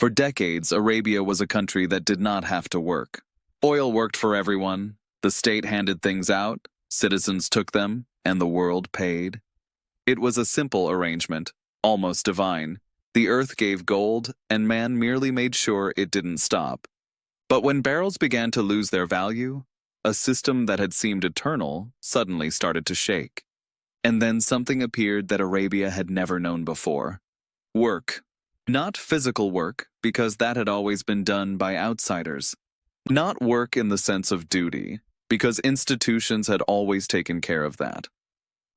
For decades, Arabia was a country that did not have to work. Oil worked for everyone, the state handed things out, citizens took them, and the world paid. It was a simple arrangement, almost divine. The earth gave gold, and man merely made sure it didn't stop. But when barrels began to lose their value, a system that had seemed eternal suddenly started to shake. And then something appeared that Arabia had never known before. Work. Not physical work, because that had always been done by outsiders. Not work in the sense of duty, because institutions had always taken care of that.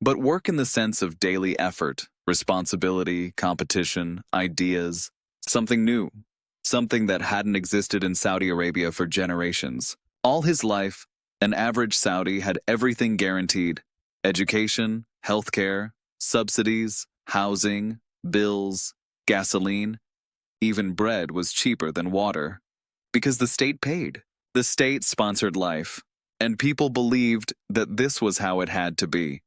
But work in the sense of daily effort, responsibility, competition, ideas, something new, something that hadn't existed in Saudi Arabia for generations. All his life, an average Saudi had everything guaranteed: education, healthcare, subsidies, housing, bills, gasoline. Even bread was cheaper than water. Because the state paid. The state sponsored life. And people believed that this was how it had to be.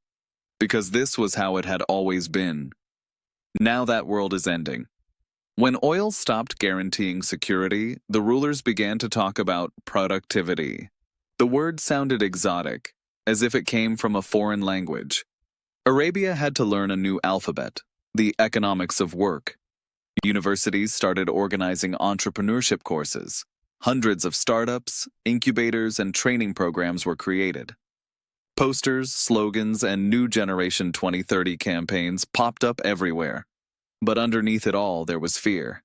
Because this was how it had always been. Now that world is ending. When oil stopped guaranteeing security, the rulers began to talk about productivity. The word sounded exotic, as if it came from a foreign language. Arabia had to learn a new alphabet, the economics of work. Universities started organizing entrepreneurship courses. Hundreds of startups, incubators, and training programs were created. Posters, slogans, and New Generation 2030 campaigns popped up everywhere. But underneath it all, there was fear.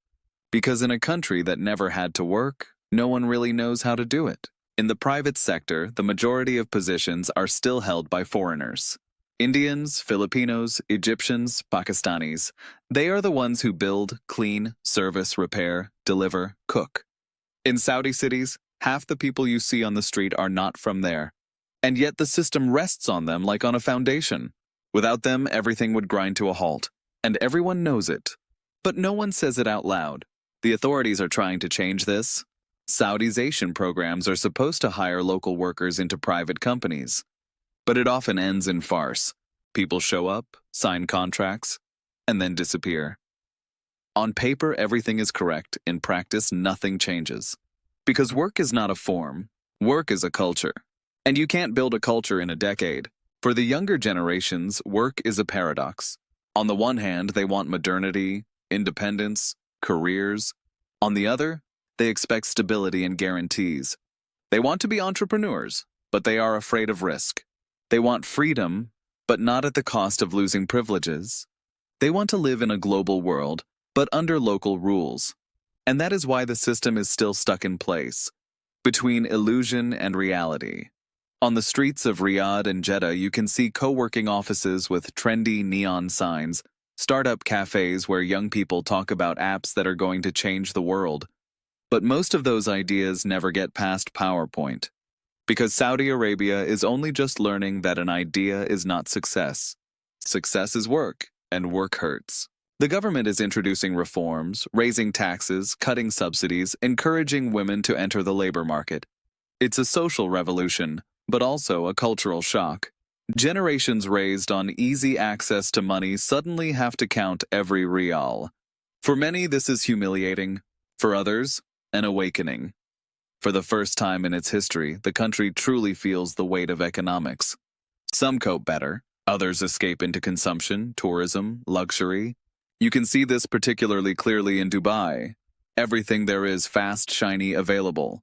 Because in a country that never had to work, no one really knows how to do it. In the private sector, the majority of positions are still held by foreigners. Indians, Filipinos, Egyptians, Pakistanis. They are the ones who build, clean, service, repair, deliver, cook. In Saudi cities, half the people you see on the street are not from there. And yet the system rests on them like on a foundation. Without them, everything would grind to a halt. And everyone knows it. But no one says it out loud. The authorities are trying to change this. Saudization programs are supposed to hire local workers into private companies. But it often ends in farce. People show up, sign contracts, and then disappear. On paper, everything is correct. In practice, nothing changes. Because work is not a form. Work is a culture. And you can't build a culture in a decade. For the younger generations, work is a paradox. On the one hand, they want modernity, independence, careers. On the other, they expect stability and guarantees. They want to be entrepreneurs, but they are afraid of risk. They want freedom, but not at the cost of losing privileges. They want to live in a global world, but under local rules. And that is why the system is still stuck in place, between illusion and reality. On the streets of Riyadh and Jeddah, you can see co-working offices with trendy neon signs, startup cafes where young people talk about apps that are going to change the world. But most of those ideas never get past PowerPoint. Because Saudi Arabia is only just learning that an idea is not success. Success is work, and work hurts. The government is introducing reforms, raising taxes, cutting subsidies, encouraging women to enter the labor market. It's a social revolution, but also a cultural shock. Generations raised on easy access to money suddenly have to count every rial. For many, this is humiliating. For others, an awakening. For the first time in its history, the country truly feels the weight of economics. Some cope better, others escape into consumption, tourism, luxury. You can see this particularly clearly in Dubai. Everything there is fast, shiny, available.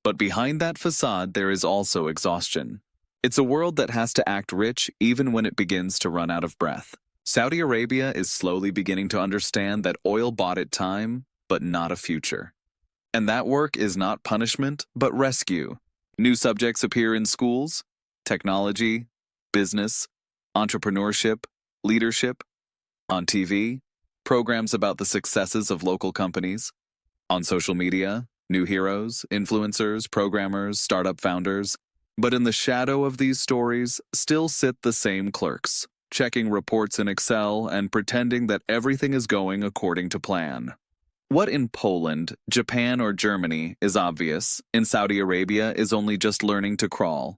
But behind that facade, there is also exhaustion. It's a world that has to act rich even when it begins to run out of breath. Saudi Arabia is slowly beginning to understand that oil bought it time, but not a future. And that work is not punishment, but rescue. New subjects appear in schools, technology, business, entrepreneurship, leadership, on TV, programs about the successes of local companies, on social media, new heroes, influencers, programmers, startup founders. But in the shadow of these stories still sit the same clerks, checking reports in Excel and pretending that everything is going according to plan. What in Poland, Japan, or Germany is obvious, in Saudi Arabia is only just learning to crawl.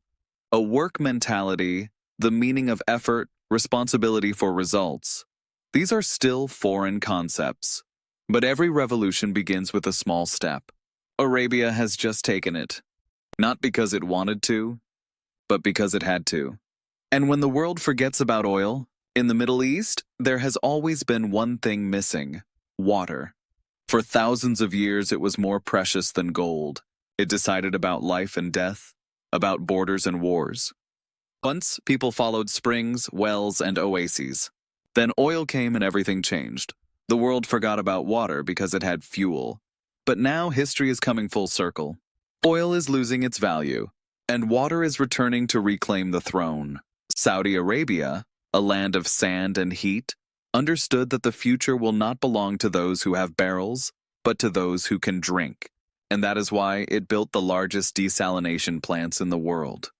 A work mentality, the meaning of effort, responsibility for results. These are still foreign concepts. But every revolution begins with a small step. Arabia has just taken it, not because it wanted to, but because it had to. And when the world forgets about oil, in the Middle East, there has always been one thing missing: water. For thousands of years, it was more precious than gold. It decided about life and death, about borders and wars. Once, people followed springs, wells, and oases. Then oil came and everything changed. The world forgot about water because it had fuel. But now history is coming full circle. Oil is losing its value, and water is returning to reclaim the throne. Saudi Arabia, a land of sand and heat, understood that the future will not belong to those who have barrels, but to those who can drink. And that is why it built the largest desalination plants in the world.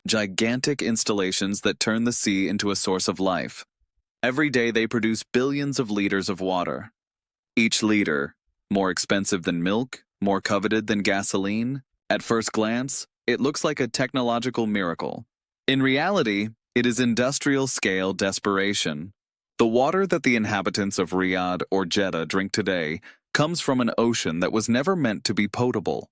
Gigantic installations that turn the sea into a source of life. Every day they produce billions of liters of water. Each liter, more expensive than milk, more coveted than gasoline. At first glance, it looks like a technological miracle. In reality, it is industrial-scale desperation. The water that the inhabitants of Riyadh or Jeddah drink today comes from an ocean that was never meant to be potable.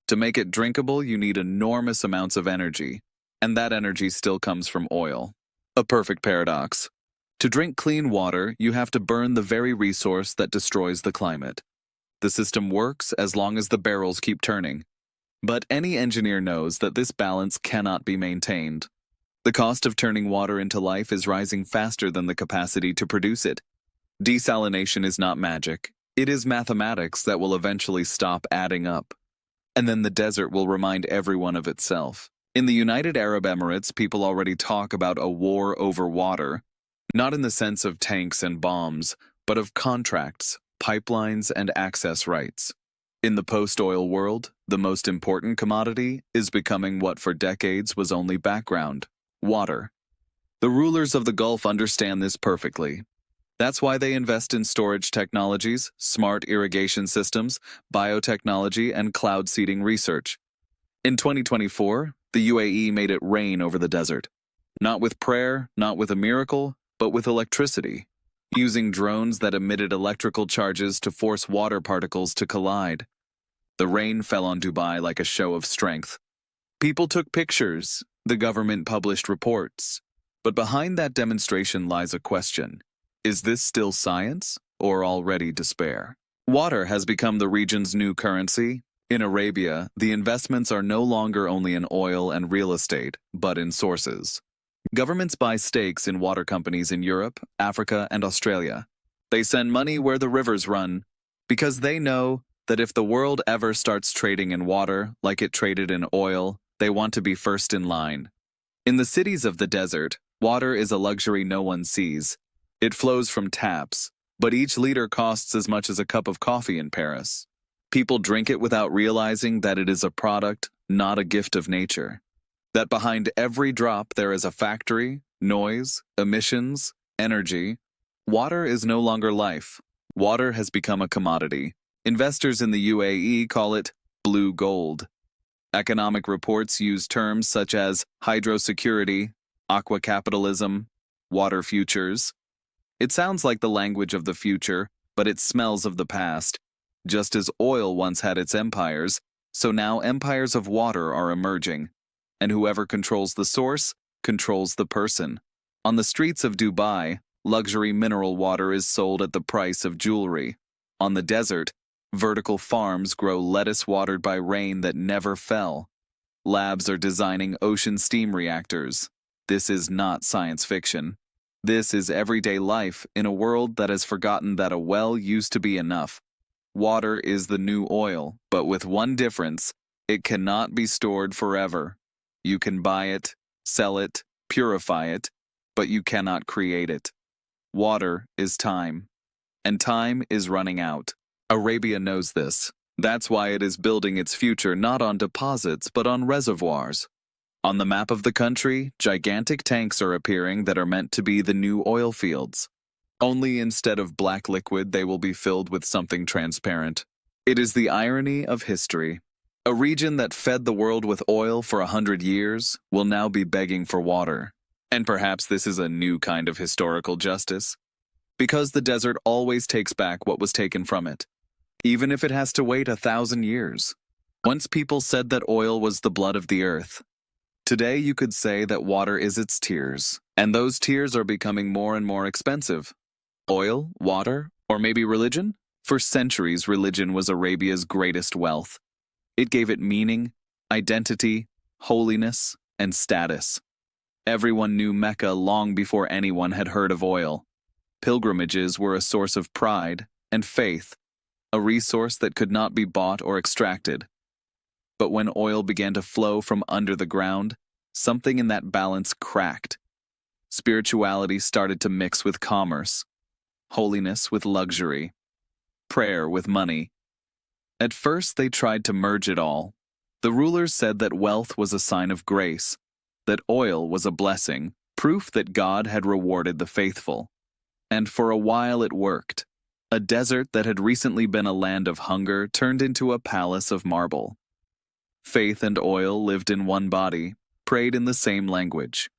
To make it drinkable, you need enormous amounts of energy, and that energy still comes from oil. A perfect paradox. To drink clean water, you have to burn the very resource that destroys the climate. The system works as long as the barrels keep turning. But any engineer knows that this balance cannot be maintained. The cost of turning water into life is rising faster than the capacity to produce it. Desalination is not magic. It is mathematics that will eventually stop adding up. And then the desert will remind everyone of itself. In the United Arab Emirates, people already talk about a war over water, not in the sense of tanks and bombs, but of contracts, pipelines, and access rights. In the post-oil world, the most important commodity is becoming what for decades was only background: water. The rulers of the Gulf understand this perfectly. That's why they invest in storage technologies, smart irrigation systems, biotechnology, and cloud seeding research. In 2024, the UAE made it rain over the desert. Not with prayer, not with a miracle, but with electricity, using drones that emitted electrical charges to force water particles to collide. The rain fell on Dubai like a show of strength. People took pictures, the government published reports. But behind that demonstration lies a question. Is this still science, or already despair? Water has become the region's new currency. In Arabia, the investments are no longer only in oil and real estate, but in sources. Governments buy stakes in water companies in Europe, Africa, and Australia. They send money where the rivers run, because they know that if the world ever starts trading in water like it traded in oil, they want to be first in line. In the cities of the desert, water is a luxury no one sees. It flows from taps, but each liter costs as much as a cup of coffee in Paris. People drink it without realizing that it is a product, not a gift of nature. That behind every drop there is a factory, noise, emissions, energy. Water is no longer life. Water has become a commodity. Investors in the UAE call it blue gold. Economic reports use terms such as hydrosecurity, aquacapitalism, water futures. It sounds like the language of the future, but it smells of the past. Just as oil once had its empires, so now empires of water are emerging. And whoever controls the source, controls the person. On the streets of Dubai, luxury mineral water is sold at the price of jewelry. On the desert, vertical farms grow lettuce watered by rain that never fell. Labs are designing ocean steam reactors. This is not science fiction. This is everyday life in a world that has forgotten that a well used to be enough. Water is the new oil, but with one difference: it cannot be stored forever. You can buy it, sell it, purify it, but you cannot create it. Water is time, and time is running out. Arabia knows this. That's why it is building its future not on deposits but on reservoirs. On the map of the country, gigantic tanks are appearing that are meant to be the new oil fields. Only instead of black liquid, they will be filled with something transparent. It is the irony of history. A region that fed the world with oil for 100 years will now be begging for water. And perhaps this is a new kind of historical justice. Because the desert always takes back what was taken from it, even if it has to wait 1,000 years. Once people said that oil was the blood of the earth. Today you could say that water is its tears, and those tears are becoming more and more expensive. Oil, water, or maybe religion? For centuries, religion was Arabia's greatest wealth. It gave it meaning, identity, holiness, and status. Everyone knew Mecca long before anyone had heard of oil. Pilgrimages were a source of pride and faith, a resource that could not be bought or extracted. But when oil began to flow from under the ground, something in that balance cracked. Spirituality started to mix with commerce, holiness with luxury, prayer with money. At first, they tried to merge it all. The rulers said that wealth was a sign of grace, that oil was a blessing, proof that God had rewarded the faithful. And for a while it worked. A desert that had recently been a land of hunger turned into a palace of marble. Faith and oil lived in one body, prayed in the same language.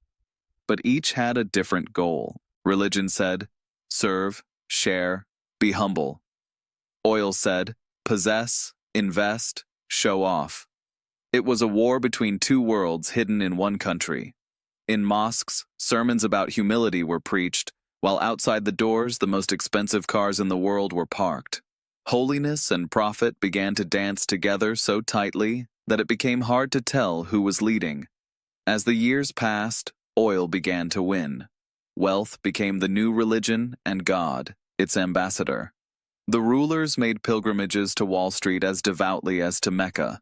But each had a different goal. Religion said, serve, share, be humble. Oil said, possess, invest, show off. It was a war between two worlds hidden in one country. In mosques, sermons about humility were preached, while outside the doors, the most expensive cars in the world were parked. Holiness and profit began to dance together so tightly that it became hard to tell who was leading. As the years passed, oil began to win. Wealth became the new religion and God, its ambassador. The rulers made pilgrimages to Wall Street as devoutly as to Mecca.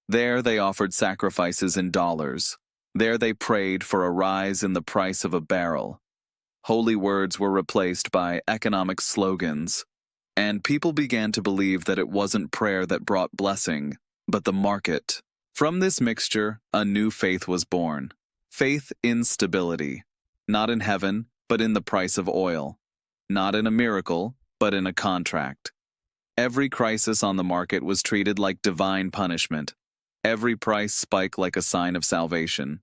There they offered sacrifices in dollars. There they prayed for a rise in the price of a barrel. Holy words were replaced by economic slogans, and people began to believe that it wasn't prayer that brought blessing, but the market. From this mixture, a new faith was born. Faith in stability. Not in heaven, but in the price of oil. Not in a miracle, but in a contract. Every crisis on the market was treated like divine punishment. Every price spike like a sign of salvation.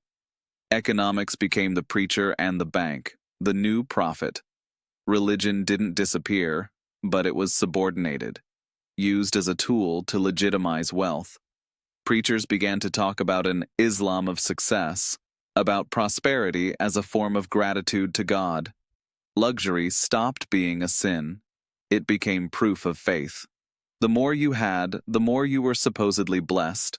Economics became the preacher and the bank, the new prophet. Religion didn't disappear, but it was subordinated, used as a tool to legitimize wealth. Preachers began to talk about an Islam of success, about prosperity as a form of gratitude to God. Luxury stopped being a sin. It became proof of faith. The more you had, the more you were supposedly blessed.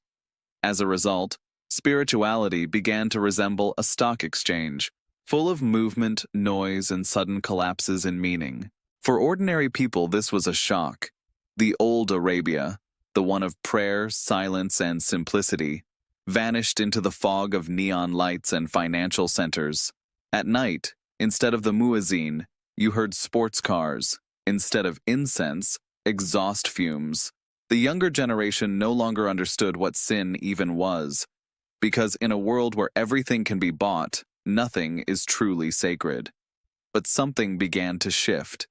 As a result, spirituality began to resemble a stock exchange, full of movement, noise, and sudden collapses in meaning. For ordinary people, this was a shock. The old Arabia, the one of prayer, silence, and simplicity, vanished into the fog of neon lights and financial centers. At night, instead of the muezzin, you heard sports cars. Instead of incense, exhaust fumes. The younger generation no longer understood what sin even was, because in a world where everything can be bought, nothing is truly sacred. But something began to shift.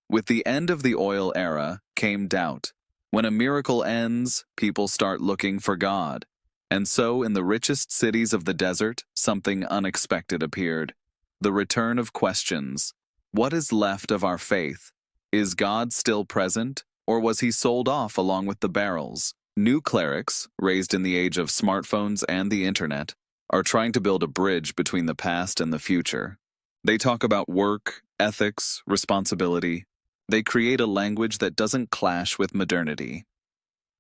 With the end of the oil era came doubt. When a miracle ends, people start looking for God. And so, in the richest cities of the desert, something unexpected appeared. The return of questions. What is left of our faith? Is God still present, or was he sold off along with the barrels? New clerics, raised in the age of smartphones and the internet, are trying to build a bridge between the past and the future. They talk about work, ethics, responsibility. They create a language that doesn't clash with modernity.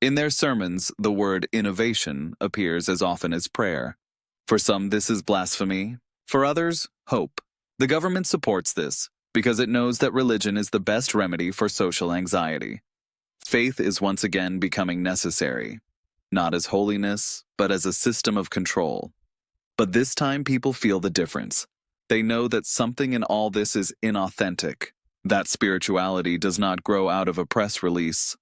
In their sermons, the word innovation appears as often as prayer. For some, this is blasphemy. For others, hope. The government supports this because it knows that religion is the best remedy for social anxiety. Faith is once again becoming necessary, not as holiness, but as a system of control. But this time people feel the difference. They know that something in all this is inauthentic, that spirituality does not grow out of a press release,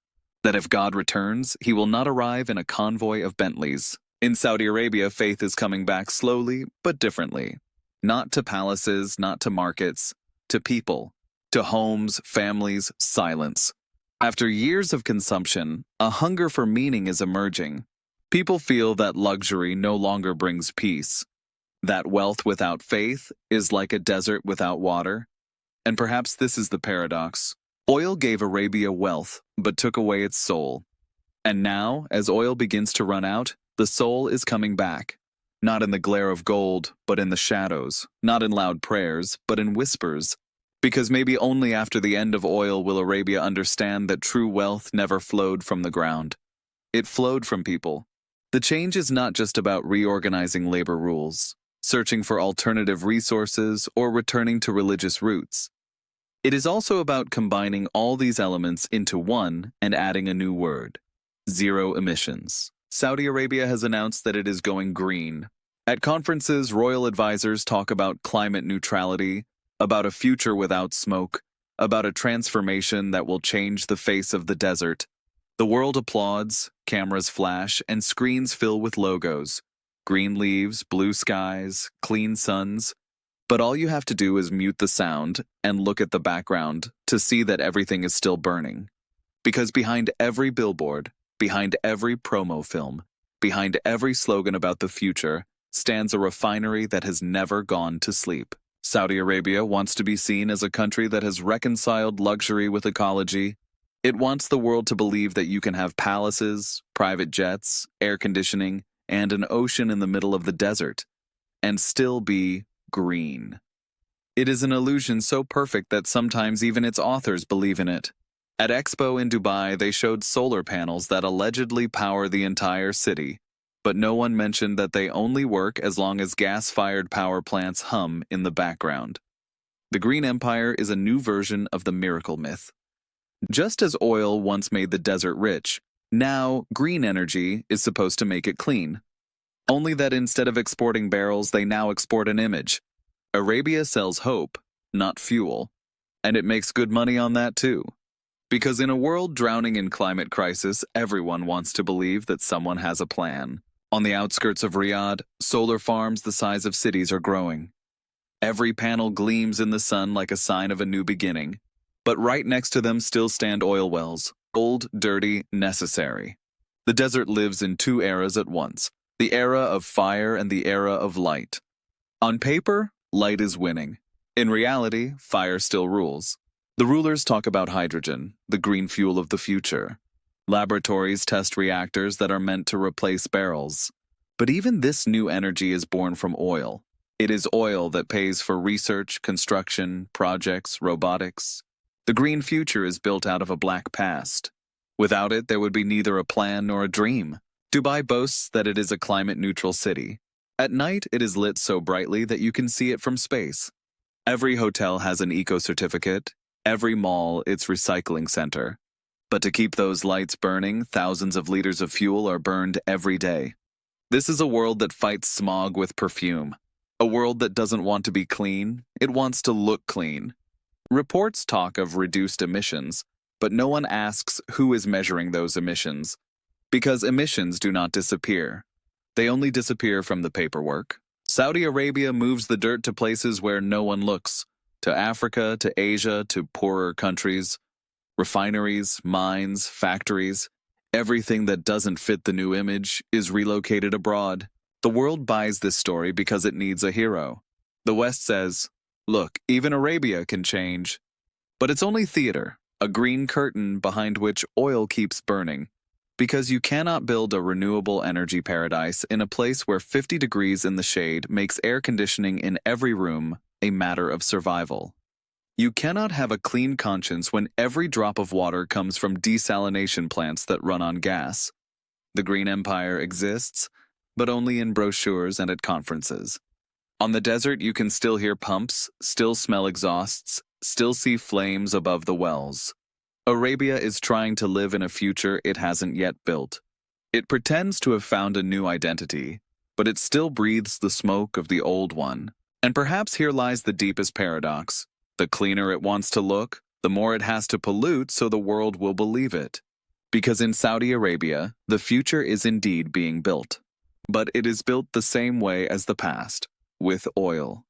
that if God returns, he will not arrive in a convoy of Bentleys. In Saudi Arabia, faith is coming back slowly, but differently. Not to palaces, not to markets, to people, to homes, families, silence. After years of consumption, a hunger for meaning is emerging. People feel that luxury no longer brings peace, that wealth without faith is like a desert without water, And perhaps this is the paradox. Oil gave Arabia wealth, but took away its soul. And now, as oil begins to run out, the soul is coming back. Not in the glare of gold, but in the shadows. Not in loud prayers, but in whispers. Because maybe only after the end of oil will Arabia understand that true wealth never flowed from the ground. It flowed from people. The change is not just about reorganizing labor rules, searching for alternative resources, or returning to religious roots. It is also about combining all these elements into one and adding a new word: zero emissions. Saudi Arabia has announced that it is going green. At conferences, royal advisors talk about climate neutrality, about a future without smoke, about a transformation that will change the face of the desert. The world applauds, cameras flash, and screens fill with logos: green leaves, blue skies, clean suns. But all you have to do is mute the sound and look at the background to see that everything is still burning. Because behind every billboard, behind every promo film, behind every slogan about the future, stands a refinery that has never gone to sleep. Saudi Arabia wants to be seen as a country that has reconciled luxury with ecology. It wants the world to believe that you can have palaces, private jets, air conditioning, and an ocean in the middle of the desert, and still be green. It is an illusion so perfect that sometimes even its authors believe in it. At Expo in Dubai, they showed solar panels that allegedly power the entire city, but no one mentioned that they only work as long as gas-fired power plants hum in the background. The Green Empire is a new version of the miracle myth. Just as oil once made the desert rich, now green energy is supposed to make it clean. Only that instead of exporting barrels, they now export an image. Arabia sells hope, not fuel. And it makes good money on that too. Because in a world drowning in climate crisis, everyone wants to believe that someone has a plan. On the outskirts of Riyadh, solar farms the size of cities are growing. Every panel gleams in the sun like a sign of a new beginning. But right next to them still stand oil wells, old, dirty, necessary. The desert lives in two eras at once: the era of fire and the era of light. On paper, light is winning. In reality, fire still rules. The rulers talk about hydrogen, the green fuel of the future. Laboratories test reactors that are meant to replace barrels. But even this new energy is born from oil. It is oil that pays for research, construction, projects, robotics. The green future is built out of a black past. Without it, there would be neither a plan nor a dream. Dubai boasts that it is a climate-neutral city. At night, it is lit so brightly that you can see it from space. Every hotel has an eco-certificate, every mall its recycling center. But to keep those lights burning, thousands of liters of fuel are burned every day. This is a world that fights smog with perfume. A world that doesn't want to be clean, it wants to look clean. Reports talk of reduced emissions, but no one asks who is measuring those emissions. Because emissions do not disappear. They only disappear from the paperwork. Saudi Arabia moves the dirt to places where no one looks. To Africa, to Asia, to poorer countries. Refineries, mines, factories. Everything that doesn't fit the new image is relocated abroad. The world buys this story because it needs a hero. The West says, look, even Arabia can change. But it's only theater, a green curtain behind which oil keeps burning. Because you cannot build a renewable energy paradise in a place where 50 degrees in the shade makes air conditioning in every room a matter of survival. You cannot have a clean conscience when every drop of water comes from desalination plants that run on gas. The Green Empire exists, but only in brochures and at conferences. On the desert, you can still hear pumps, still smell exhausts, still see flames above the wells. Arabia is trying to live in a future it hasn't yet built. It pretends to have found a new identity, but it still breathes the smoke of the old one. And perhaps here lies the deepest paradox. The cleaner it wants to look, the more it has to pollute so the world will believe it. Because in Saudi Arabia, the future is indeed being built. But it is built the same way as the past, with oil.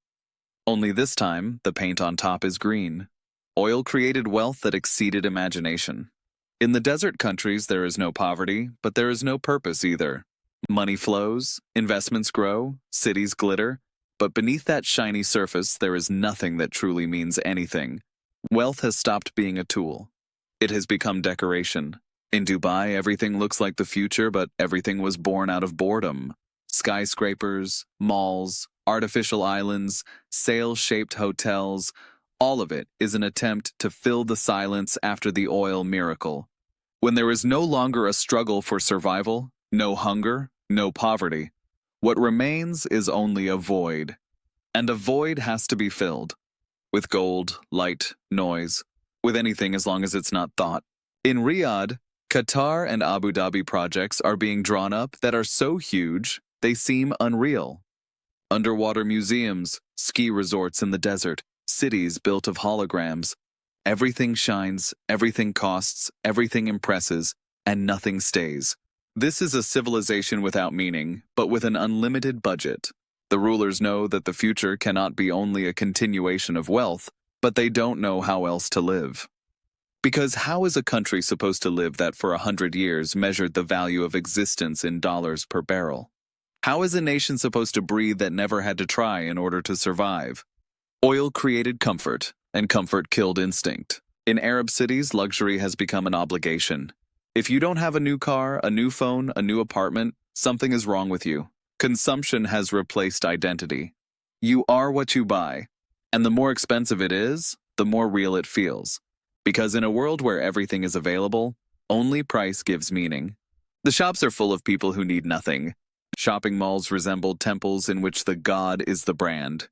Only this time, the paint on top is green. Oil created wealth that exceeded imagination. In the desert countries, there is no poverty, but there is no purpose either. Money flows, investments grow, cities glitter, but beneath that shiny surface, there is nothing that truly means anything. Wealth has stopped being a tool. It has become decoration. In Dubai, everything looks like the future, but everything was born out of boredom. Skyscrapers, malls, artificial islands, sail-shaped hotels, all of it is an attempt to fill the silence after the oil miracle. When there is no longer a struggle for survival, no hunger, no poverty, what remains is only a void. And a void has to be filled. With gold, light, noise, with anything as long as it's not thought. In Riyadh, Qatar and Abu Dhabi projects are being drawn up that are so huge, they seem unreal. Underwater museums, ski resorts in the desert, cities built of holograms. Everything shines, everything costs, everything impresses, and nothing stays. This is a civilization without meaning, but with an unlimited budget. The rulers know that the future cannot be only a continuation of wealth, but they don't know how else to live. Because how is a country supposed to live that for 100 years measured the value of existence in dollars per barrel? How is a nation supposed to breathe that never had to try in order to survive? Oil created comfort, and comfort killed instinct. In Arab cities, luxury has become an obligation. If you don't have a new car, a new phone, a new apartment, something is wrong with you. Consumption has replaced identity. You are what you buy, and the more expensive it is, the more real it feels. Because in a world where everything is available, only price gives meaning. The shops are full of people who need nothing. Shopping malls resemble temples in which the god is the brand.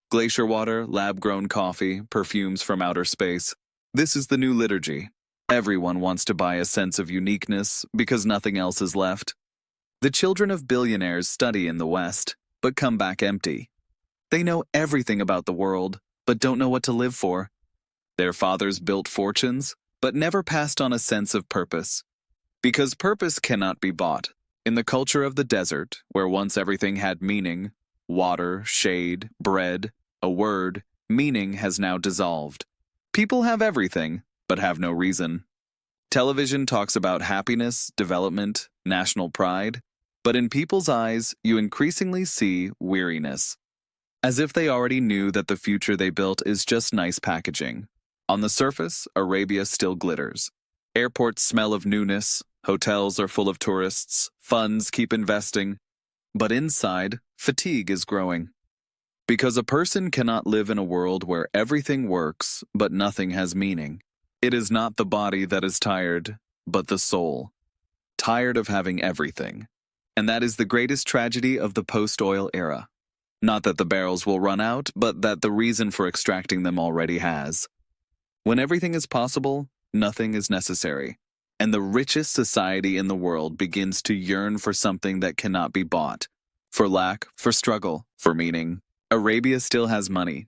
Glacier water, lab-grown coffee, perfumes from outer space. This is the new liturgy. Everyone wants to buy a sense of uniqueness because nothing else is left. The children of billionaires study in the West, but come back empty. They know everything about the world, but don't know what to live for. Their fathers built fortunes, but never passed on a sense of purpose. Because purpose cannot be bought. In the culture of the desert, where once everything had meaning, water, shade, bread, a word, meaning has now dissolved. People have everything, but have no reason. Television talks about happiness, development, national pride, but in people's eyes, you increasingly see weariness. As if they already knew that the future they built is just nice packaging. On the surface, Arabia still glitters. Airports smell of newness, hotels are full of tourists, funds keep investing. But inside, fatigue is growing. Because a person cannot live in a world where everything works, but nothing has meaning. It is not the body that is tired, but the soul. Tired of having everything. And that is the greatest tragedy of the post-oil era. Not that the barrels will run out, but that the reason for extracting them already has. When everything is possible, nothing is necessary. And the richest society in the world begins to yearn for something that cannot be bought. For lack, for struggle, for meaning. Arabia still has money.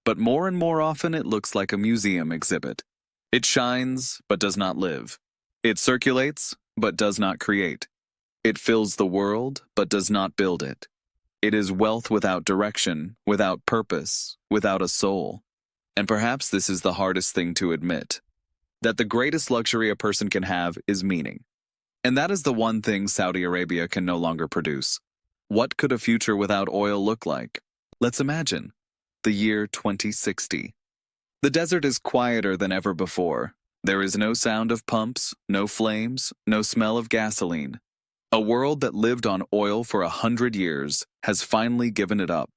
But more and more often it looks like a museum exhibit. It shines, but does not live. It circulates, but does not create. It fills the world, but does not build it. It is wealth without direction, without purpose, without a soul. And perhaps this is the hardest thing to admit. That the greatest luxury a person can have is meaning. And that is the one thing Saudi Arabia can no longer produce. What could a future without oil look like? Let's imagine. The year 2060. The desert is quieter than ever before. There is no sound of pumps, no flames, no smell of gasoline. A world that lived on oil for 100 years has finally given it up.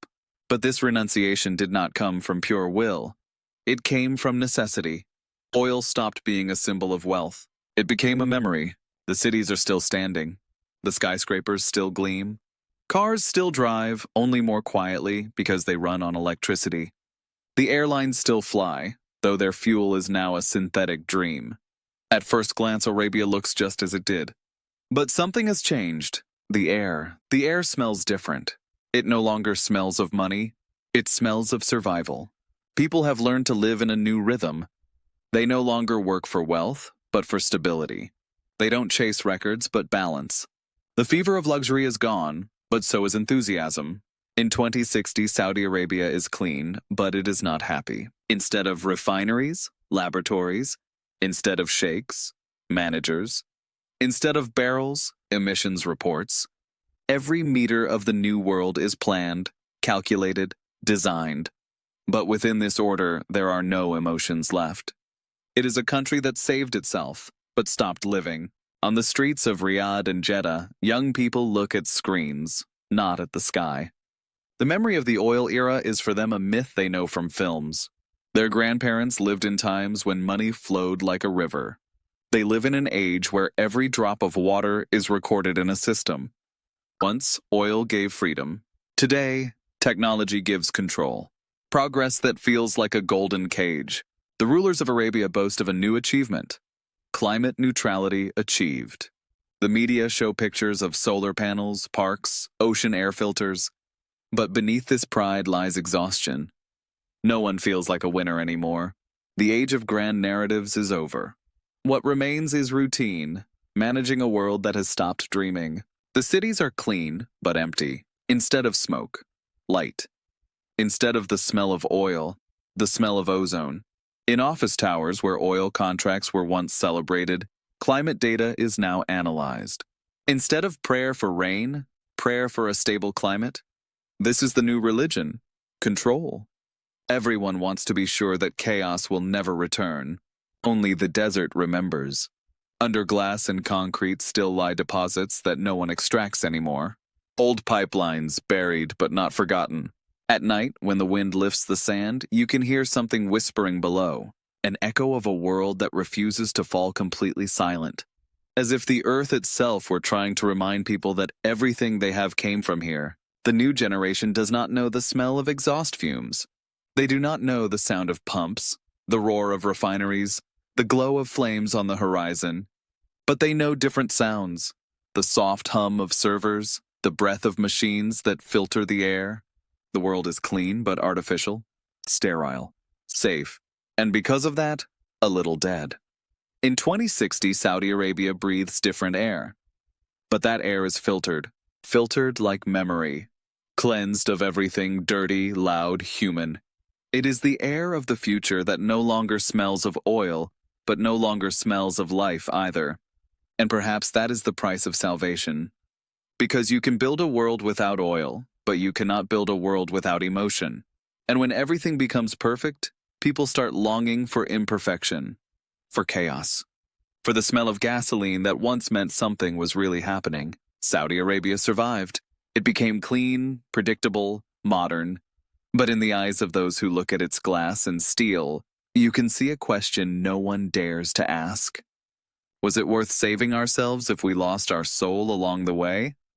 But this renunciation did not come from pure will. It came from necessity. Oil stopped being a symbol of wealth. It became a memory. The cities are still standing. The skyscrapers still gleam. Cars still drive, only more quietly because they run on electricity. The airlines still fly, though their fuel is now a synthetic dream. At first glance, Arabia looks just as it did. But something has changed. The air. The air smells different. It no longer smells of money. It smells of survival. People have learned to live in a new rhythm. They no longer work for wealth, but for stability. They don't chase records, but balance. The fever of luxury is gone, but so is enthusiasm. In 2060, Saudi Arabia is clean, but it is not happy. Instead of refineries, laboratories. Instead of sheikhs, managers. Instead of barrels, emissions reports. Every meter of the new world is planned, calculated, designed. But within this order, there are no emotions left. It is a country that saved itself, but stopped living. On the streets of Riyadh and Jeddah, young people look at screens, not at the sky. The memory of the oil era is for them a myth they know from films. Their grandparents lived in times when money flowed like a river. They live in an age where every drop of water is recorded in a system. Once, oil gave freedom. Today, technology gives control. Progress that feels like a golden cage. The rulers of Arabia boast of a new achievement: climate neutrality achieved. The media show pictures of solar panels, parks, ocean air filters. But beneath this pride lies exhaustion. No one feels like a winner anymore. The age of grand narratives is over. What remains is routine, managing a world that has stopped dreaming. The cities are clean, but empty. Instead of smoke, light. Instead of the smell of oil, the smell of ozone. In office towers where oil contracts were once celebrated, climate data is now analyzed. Instead of prayer for rain, prayer for a stable climate. This is the new religion: control. Everyone wants to be sure that chaos will never return. Only the desert remembers. Under glass and concrete still lie deposits that no one extracts anymore. Old pipelines buried but not forgotten. At night, when the wind lifts the sand, you can hear something whispering below, an echo of a world that refuses to fall completely silent. As if the earth itself were trying to remind people that everything they have came from here. The new generation does not know the smell of exhaust fumes. They do not know the sound of pumps, the roar of refineries, the glow of flames on the horizon. But they know different sounds: the soft hum of servers, the breath of machines that filter the air. The world is clean but artificial, sterile, safe, and because of that, a little dead. In 2060, Saudi Arabia breathes different air. But that air is filtered like memory, cleansed of everything dirty, loud, human. It is the air of the future that no longer smells of oil, but no longer smells of life either. And perhaps that is the price of salvation. Because you can build a world without oil, but you cannot build a world without emotion. And when everything becomes perfect, people start longing for imperfection, for chaos, for the smell of gasoline that once meant something was really happening. Saudi Arabia survived. It became clean, predictable, modern. But in the eyes of those who look at its glass and steel, you can see a question no one dares to ask. Was it worth saving ourselves if we lost our soul along the way?